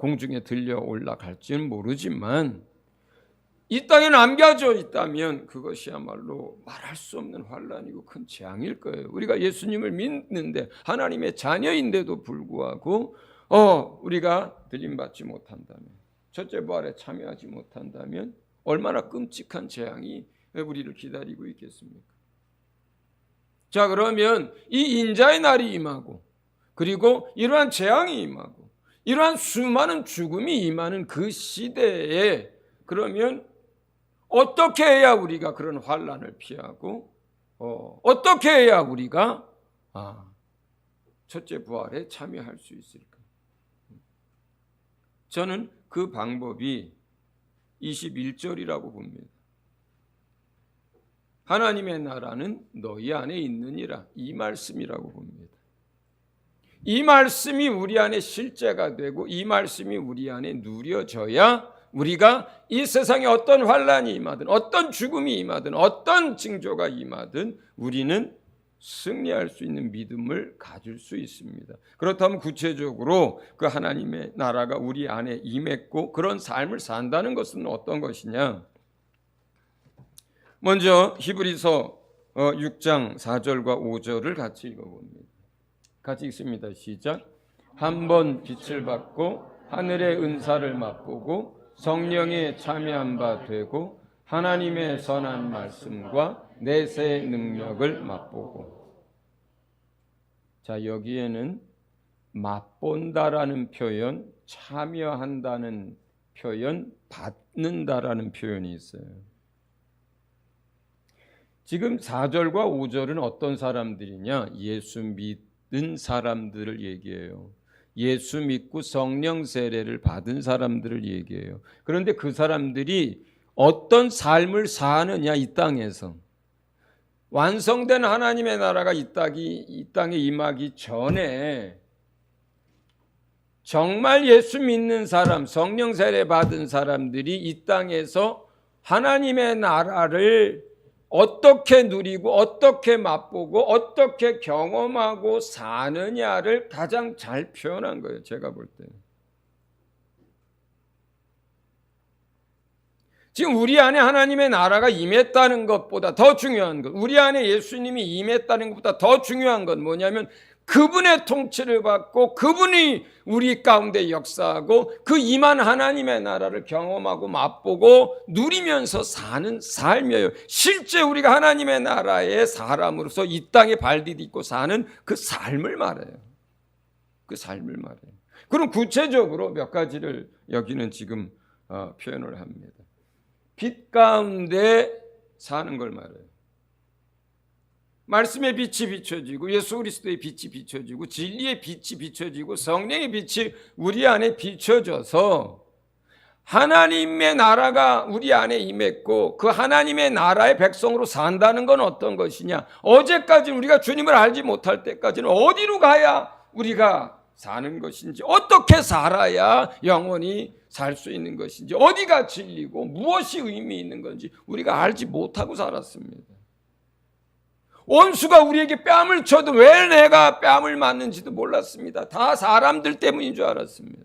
공중에 들려 올라갈지는 모르지만 이 땅에 남겨져 있다면 그것이야말로 말할 수 없는 환난이고 큰 재앙일 거예요. 우리가 예수님을 믿는데 하나님의 자녀인데도 불구하고 우리가 들림받지 못한다면 첫째 부활에 참여하지 못한다면 얼마나 끔찍한 재앙이 우리를 기다리고 있겠습니까? 자 그러면 이 인자의 날이 임하고 그리고 이러한 재앙이 임하고 이러한 수많은 죽음이 임하는 그 시대에 그러면 어떻게 해야 우리가 그런 환난을 피하고 어떻게 해야 우리가 첫째 부활에 참여할 수 있을까? 저는 그 방법이 21절이라고 봅니다. 하나님의 나라는 너희 안에 있느니라 이 말씀이라고 봅니다. 이 말씀이 우리 안에 실제가 되고 이 말씀이 우리 안에 누려져야 우리가 이 세상에 어떤 환난이 임하든 어떤 죽음이 임하든 어떤 징조가 임하든 우리는 승리할 수 있는 믿음을 가질 수 있습니다. 그렇다면 구체적으로 그 하나님의 나라가 우리 안에 임했고 그런 삶을 산다는 것은 어떤 것이냐? 먼저 히브리서 6장 4절과 5절을 같이 읽어봅니다. 같이 읽습니다. 시작. 한번 빛을 받고 하늘의 은사를 맛보고 성령에 참여한 바 되고 하나님의 선한 말씀과 내세의 능력을 맛보고. 자, 여기에는 맛본다라는 표현, 참여한다는 표현, 받는다라는 표현이 있어요. 지금 4절과 5절은 어떤 사람들이냐? 예수 믿는 사람들을 얘기해요. 예수 믿고 성령 세례를 받은 사람들을 얘기해요. 그런데 그 사람들이 어떤 삶을 사느냐, 이 땅에서. 완성된 하나님의 나라가 이 땅에 임하기 전에 정말 예수 믿는 사람, 성령 세례 받은 사람들이 이 땅에서 하나님의 나라를 어떻게 누리고 어떻게 맛보고 어떻게 경험하고 사느냐를 가장 잘 표현한 거예요. 제가 볼 때는. 지금 우리 안에 하나님의 나라가 임했다는 것보다 더 중요한 것, 우리 안에 예수님이 임했다는 것보다 더 중요한 건 뭐냐면 그분의 통치를 받고 그분이 우리 가운데 역사하고 그 임한 하나님의 나라를 경험하고 맛보고 누리면서 사는 삶이에요. 실제 우리가 하나님의 나라의 사람으로서 이 땅에 발 디딛고 사는 그 삶을 말해요. 그 삶을 말해요. 그럼 구체적으로 몇 가지를 여기는 지금 표현을 합니다. 빛 가운데 사는 걸 말해요. 말씀의 빛이 비춰지고 예수 그리스도의 빛이 비춰지고 진리의 빛이 비춰지고 성령의 빛이 우리 안에 비춰져서 하나님의 나라가 우리 안에 임했고 그 하나님의 나라의 백성으로 산다는 건 어떤 것이냐? 어제까지 우리가 주님을 알지 못할 때까지는 어디로 가야 우리가 사는 것인지, 어떻게 살아야 영원히 살 수 있는 것인지, 어디가 진리고 무엇이 의미 있는 건지 우리가 알지 못하고 살았습니다. 원수가 우리에게 뺨을 쳐도 왜 내가 뺨을 맞는지도 몰랐습니다. 다 사람들 때문인 줄 알았습니다.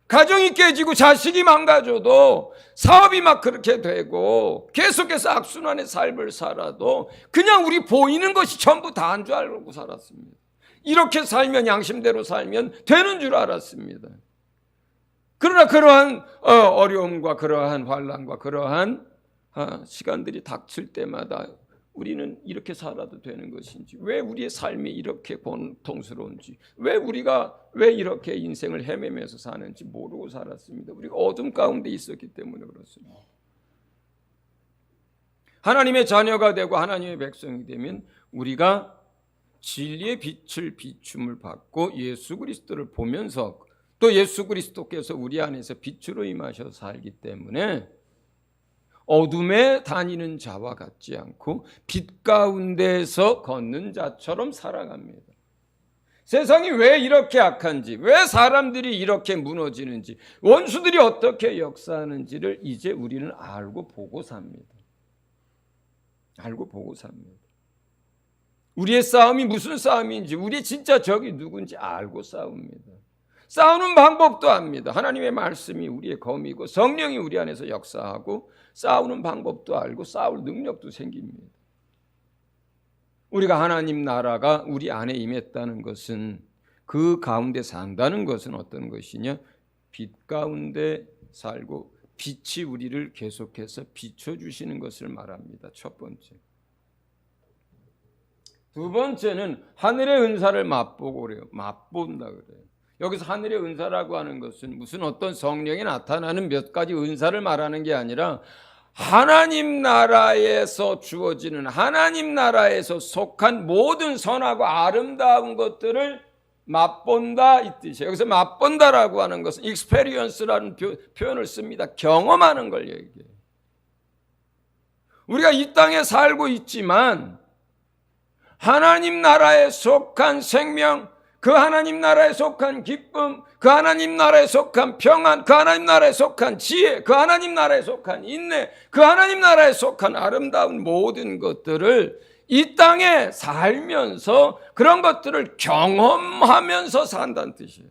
가정이 깨지고 자식이 망가져도 사업이 막 그렇게 되고 계속해서 악순환의 삶을 살아도 그냥 우리 보이는 것이 전부 다인 줄 알고 살았습니다. 이렇게 살면, 양심대로 살면 되는 줄 알았습니다. 그러나 그러한 어려움과 그러한 환난과 그러한 시간들이 닥칠 때마다 우리는 이렇게 살아도 되는 것인지, 왜 우리의 삶이 이렇게 고통스러운지, 왜 우리가 왜 이렇게 인생을 헤매면서 사는지 모르고 살았습니다. 우리가 어둠 가운데 있었기 때문에 그렇습니다. 하나님의 자녀가 되고 하나님의 백성이 되면 우리가 진리의 빛을 비춤을 받고 예수 그리스도를 보면서 또 예수 그리스도께서 우리 안에서 빛으로 임하셔서 살기 때문에 어둠에 다니는 자와 같지 않고 빛 가운데서 걷는 자처럼 살아갑니다. 세상이 왜 이렇게 악한지, 왜 사람들이 이렇게 무너지는지, 원수들이 어떻게 역사하는지를 이제 우리는 알고 보고 삽니다. 알고 보고 삽니다. 우리의 싸움이 무슨 싸움인지, 우리의 진짜 적이 누군지 알고 싸웁니다. 싸우는 방법도 압니다. 하나님의 말씀이 우리의 검이고 성령이 우리 안에서 역사하고 싸우는 방법도 알고 싸울 능력도 생깁니다. 우리가 하나님 나라가 우리 안에 임했다는 것은, 그 가운데 산다는 것은 어떤 것이냐? 빛 가운데 살고 빛이 우리를 계속해서 비춰주시는 것을 말합니다. 첫 번째. 두 번째는 하늘의 은사를 맛보고 그래요. 맛본다 그래요. 여기서 하늘의 은사라고 하는 것은 무슨 어떤 성령이 나타나는 몇 가지 은사를 말하는 게 아니라 하나님 나라에서 주어지는, 하나님 나라에서 속한 모든 선하고 아름다운 것들을 맛본다 이 뜻이에요. 여기서 맛본다라고 하는 것은 experience라는 표현을 씁니다. 경험하는 걸 얘기해요. 우리가 이 땅에 살고 있지만 하나님 나라에 속한 생명, 그 하나님 나라에 속한 기쁨, 그 하나님 나라에 속한 평안, 그 하나님 나라에 속한 지혜, 그 하나님 나라에 속한 인내, 그 하나님 나라에 속한 아름다운 모든 것들을 이 땅에 살면서 그런 것들을 경험하면서 산다는 뜻이에요.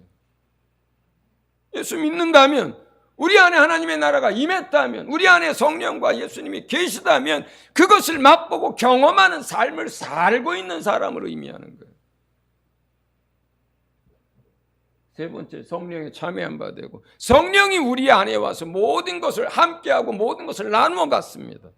예수 믿는다면, 우리 안에 하나님의 나라가 임했다면, 우리 안에 성령과 예수님이 계시다면 그것을 맛보고 경험하는 삶을 살고 있는 사람으로 의미하는 거예요. 세 번째, 성령에 참여한 바 되고, 성령이 우리 안에 와서 모든 것을 함께하고 모든 것을 나누어 갔습니다.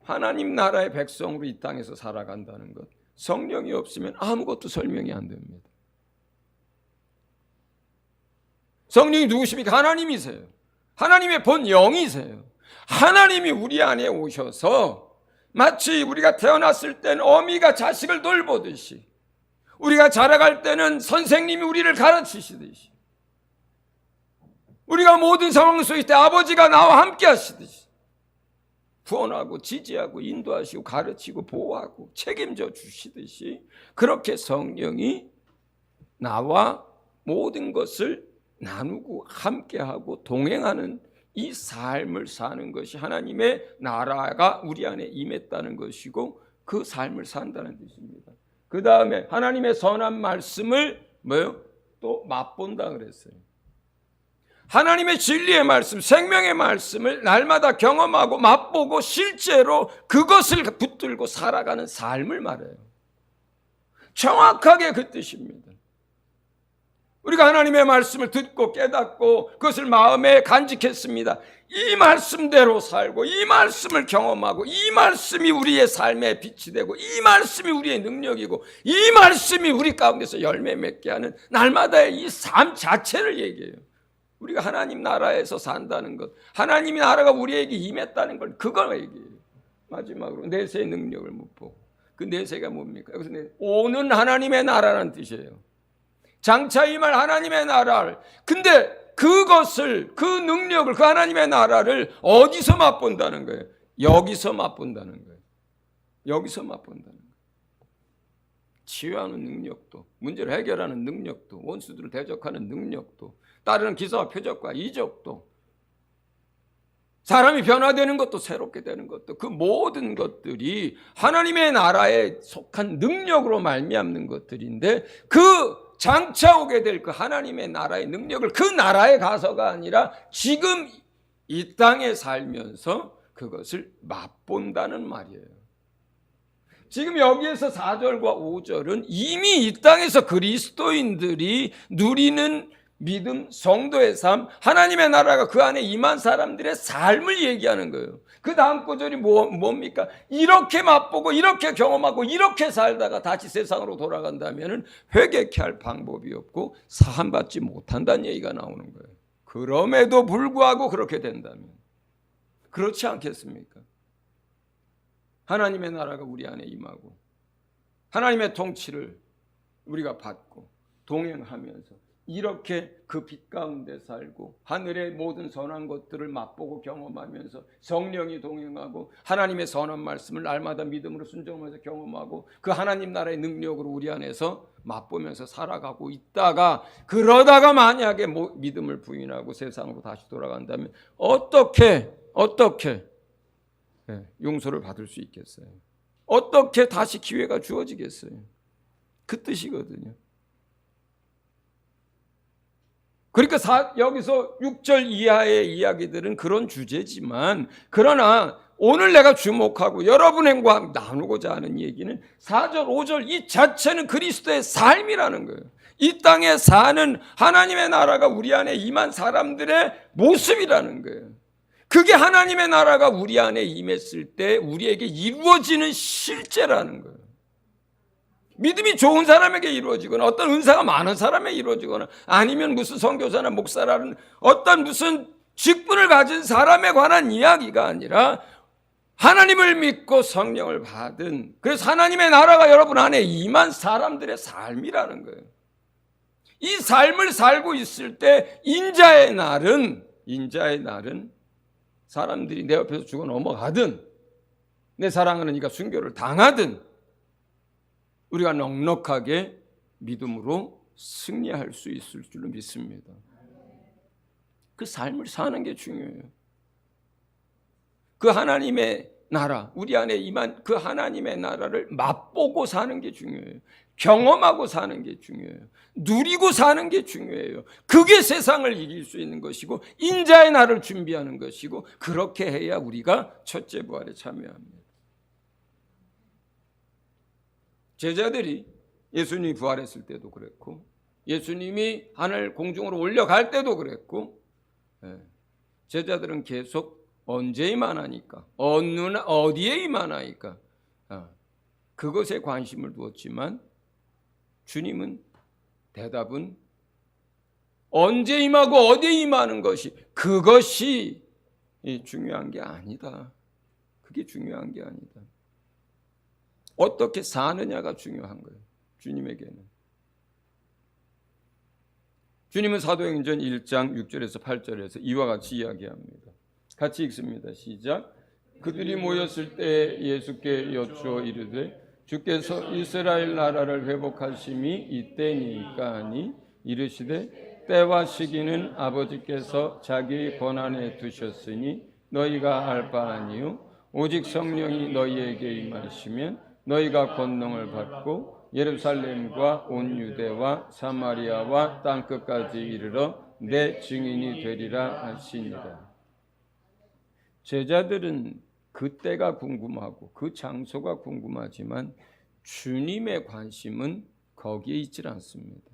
하나님 나라의 백성으로 이 땅에서 살아간다는 것, 성령이 없으면 아무것도 설명이 안 됩니다. 성령이 누구십니까? 하나님이세요. 하나님의 본 영이세요. 하나님이 우리 안에 오셔서 마치 우리가 태어났을 땐 어미가 자식을 돌보듯이, 우리가 자라갈 때는 선생님이 우리를 가르치시듯이, 우리가 모든 상황 속에 때 아버지가 나와 함께 하시듯이 구원하고 지지하고 인도하시고 가르치고 보호하고 책임져 주시듯이, 그렇게 성령이 나와 모든 것을 나누고 함께하고 동행하는 이 삶을 사는 것이 하나님의 나라가 우리 안에 임했다는 것이고, 그 삶을 산다는 뜻입니다. 그 다음에 하나님의 선한 말씀을 또 맛본다 그랬어요. 하나님의 진리의 말씀, 생명의 말씀을 날마다 경험하고 맛보고 실제로 그것을 붙들고 살아가는 삶을 말해요. 정확하게 그 뜻입니다. 우리가 하나님의 말씀을 듣고 깨닫고 그것을 마음에 간직했습니다. 이 말씀대로 살고 이 말씀을 경험하고 이 말씀이 우리의 삶의 빛이 되고 이 말씀이 우리의 능력이고 이 말씀이 우리 가운데서 열매 맺게 하는 날마다의 이 삶 자체를 얘기해요. 우리가 하나님 나라에서 산다는 것, 하나님의 나라가 우리에게 임했다는 걸, 그걸 얘기해요. 마지막으로 내세의 능력을 못 보고, 그 내세가 뭡니까? 여기서 오는 하나님의 나라라는 뜻이에요. 장차 임할 하나님의 나라를, 근데 그것을, 그 능력을, 그 하나님의 나라를 어디서 맛본다는 거예요? 여기서 맛본다는 거예요. 여기서 맛본다는 거예요. 치유하는 능력도, 문제를 해결하는 능력도, 원수들을 대적하는 능력도, 따르는 기사와 표적과 이적도, 사람이 변화되는 것도, 새롭게 되는 것도, 그 모든 것들이 하나님의 나라에 속한 능력으로 말미암는 것들인데, 그 장차 오게 될 그 하나님의 나라의 능력을 그 나라에 가서가 아니라 지금 이 땅에 살면서 그것을 맛본다는 말이에요. 지금 여기에서 4절과 5절은 이미 이 땅에서 그리스도인들이 누리는 믿음, 성도의 삶, 하나님의 나라가 그 안에 임한 사람들의 삶을 얘기하는 거예요. 그 다음 구절이 뭡니까? 이렇게 맛보고 이렇게 경험하고 이렇게 살다가 다시 세상으로 돌아간다면 회개케 할 방법이 없고 사함받지 못한다는 얘기가 나오는 거예요. 그럼에도 불구하고 그렇게 된다면, 그렇지 않겠습니까? 하나님의 나라가 우리 안에 임하고 하나님의 통치를 우리가 받고 동행하면서 이렇게 그 빛 가운데 살고 하늘의 모든 선한 것들을 맛보고 경험하면서 성령이 동행하고 하나님의 선한 말씀을 날마다 믿음으로 순종하면서 경험하고 그 하나님 나라의 능력으로 우리 안에서 맛보면서 살아가고 있다가, 그러다가 만약에 믿음을 부인하고 세상으로 다시 돌아간다면 어떻게 용서를 받을 수 있겠어요? 어떻게 다시 기회가 주어지겠어요? 그 뜻이거든요. 그러니까 여기서 6절 이하의 이야기들은 그런 주제지만, 그러나 오늘 내가 주목하고 여러분과 나누고자 하는 얘기는 4절, 5절 이 자체는 그리스도의 삶이라는 거예요. 이 땅에 사는 하나님의 나라가 우리 안에 임한 사람들의 모습이라는 거예요. 그게 하나님의 나라가 우리 안에 임했을 때 우리에게 이루어지는 실제라는 거예요. 믿음이 좋은 사람에게 이루어지거나 어떤 은사가 많은 사람에게 이루어지거나 아니면 무슨 선교사나 목사라는 어떤 무슨 직분을 가진 사람에 관한 이야기가 아니라 하나님을 믿고 성령을 받은, 그래서 하나님의 나라가 여러분 안에 임한 사람들의 삶이라는 거예요. 이 삶을 살고 있을 때 인자의 날은 사람들이 내 옆에서 죽어 넘어가든 내 사랑하는 이가 순교를 당하든 우리가 넉넉하게 믿음으로 승리할 수 있을 줄로 믿습니다. 그 삶을 사는 게 중요해요. 그 하나님의 나라, 우리 안에 임한 그 하나님의 나라를 맛보고 사는 게 중요해요. 경험하고 사는 게 중요해요. 누리고 사는 게 중요해요. 그게 세상을 이길 수 있는 것이고 인자의 날을 준비하는 것이고, 그렇게 해야 우리가 첫째 부활에 참여합니다. 제자들이 예수님이 부활했을 때도 그랬고 예수님이 하늘 공중으로 올려갈 때도 그랬고, 제자들은 계속 언제 임하나니까, 어디에 임하나니까, 그것에 관심을 두었지만 주님은 대답은 언제 임하고 어디에 임하는 것이, 그것이 중요한 게 아니다. 그게 중요한 게 아니다. 어떻게 사느냐가 중요한 거예요. 주님에게는. 주님은 사도행전 1장 6절에서 8절에서 이와 같이 이야기합니다. 같이 읽습니다. 시작. 그들이 모였을 때 예수께 여쭈어 이르되 주께서 이스라엘 나라를 회복하심이 이때니까 하니 이르시되 때와 시기는 아버지께서 자기 권한에 두셨으니 너희가 알 바 아니요 오직 성령이 너희에게 임하시면 너희가 권능을 받고 예루살렘과 온 유대와 사마리아와 땅끝까지 이르러 내 증인이 되리라 하시니라. 제자들은 그 때가 궁금하고 그 장소가 궁금하지만 주님의 관심은 거기에 있질 않습니다.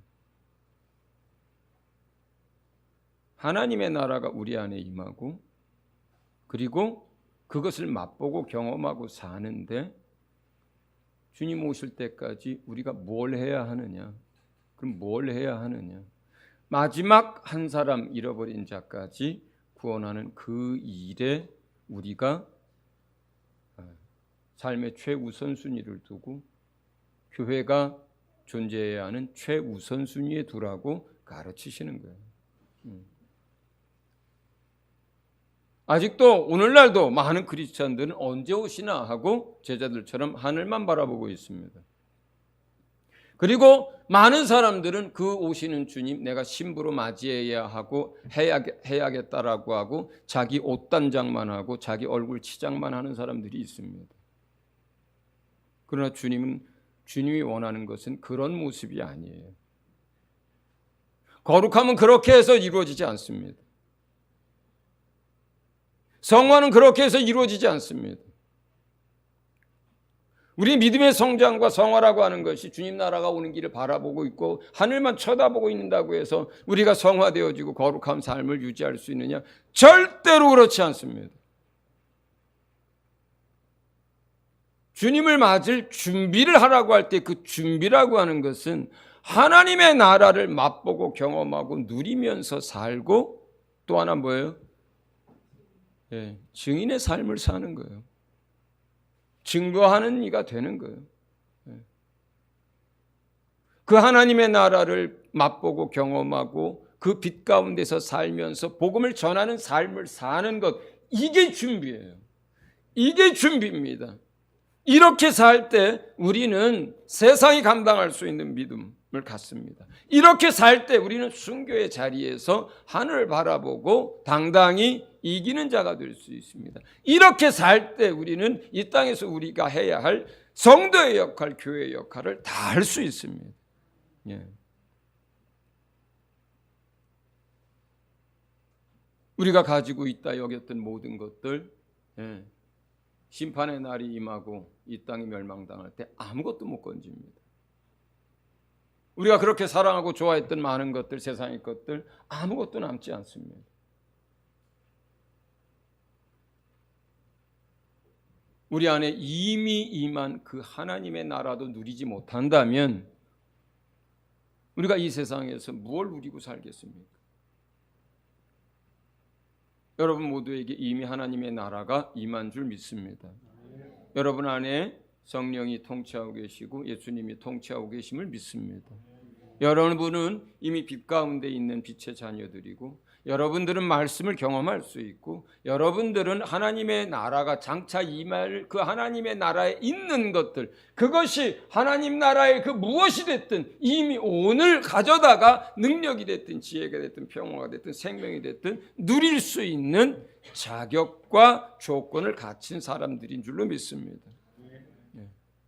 하나님의 나라가 우리 안에 임하고 그리고 그것을 맛보고 경험하고 사는데 주님 오실 때까지 우리가 뭘 해야 하느냐? 그럼 뭘 해야 하느냐? 마지막 한 사람 잃어버린 자까지 구원하는 그 일에 우리가 삶의 최우선순위를 두고 교회가 존재해야 하는 최우선순위에 두라고 가르치시는 거예요. 아직도 오늘날도 많은 크리스찬들은 언제 오시나 하고 제자들처럼 하늘만 바라보고 있습니다. 그리고 많은 사람들은 그 오시는 주님 내가 신부로 맞이해야 하고 해야겠다라고 하고 자기 옷단장만 하고 자기 얼굴 치장만 하는 사람들이 있습니다. 그러나 주님이 원하는 것은 그런 모습이 아니에요. 거룩함은 그렇게 해서 이루어지지 않습니다. 성화는 그렇게 해서 이루어지지 않습니다. 우리 믿음의 성장과 성화라고 하는 것이 주님 나라가 오는 길을 바라보고 있고 하늘만 쳐다보고 있는다고 해서 우리가 성화되어지고 거룩한 삶을 유지할 수 있느냐? 절대로 그렇지 않습니다. 주님을 맞을 준비를 하라고 할 때 그 준비라고 하는 것은 하나님의 나라를 맛보고 경험하고 누리면서 살고 또 하나 뭐예요? 증인의 삶을 사는 거예요. 증거하는 이가 되는 거예요. 그 하나님의 나라를 맛보고 경험하고 그 빛 가운데서 살면서 복음을 전하는 삶을 사는 것, 이게 준비예요. 이게 준비입니다. 이렇게 살 때 우리는 세상이 감당할 수 있는 믿음을 갖습니다. 이렇게 살 때 우리는 순교의 자리에서 하늘을 바라보고 당당히 이기는 자가 될 수 있습니다. 이렇게 살 때 우리는 이 땅에서 우리가 해야 할 성도의 역할, 교회의 역할을 다 할 수 있습니다. 우리가 가지고 있다 여겼던 모든 것들 심판의 날이 임하고 이 땅이 멸망당할 때 아무것도 못 건집니다. 우리가 그렇게 사랑하고 좋아했던 많은 것들, 세상의 것들 아무것도 남지 않습니다. 우리 안에 이미 임한 그 하나님의 나라도 누리지 못한다면 우리가 이 세상에서 무엇을 누리고 살겠습니까? 여러분 모두에게 이미 하나님의 나라가 임한 줄 믿습니다. 여러분 안에 성령이 통치하고 계시고 예수님이 통치하고 계심을 믿습니다. 여러분은 이미 빛 가운데 있는 빛의 자녀들이고 여러분들은 말씀을 경험할 수 있고 여러분들은 하나님의 나라가 장차 임할 그 하나님의 나라에 있는 것들, 그것이 하나님 나라의 그 무엇이 됐든 이미 오늘 가져다가 능력이 됐든 지혜가 됐든 평화가 됐든 생명이 됐든 누릴 수 있는 자격과 조건을 갖춘 사람들인 줄로 믿습니다.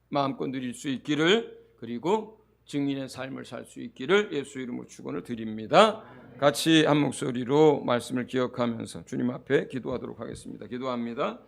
마음껏 누릴 수 있기를, 그리고 증인의 삶을 살 수 있기를 예수 이름으로 축원을 드립니다. 같이 한 목소리로 말씀을 기억하면서 주님 앞에 기도하도록 하겠습니다. 기도합니다.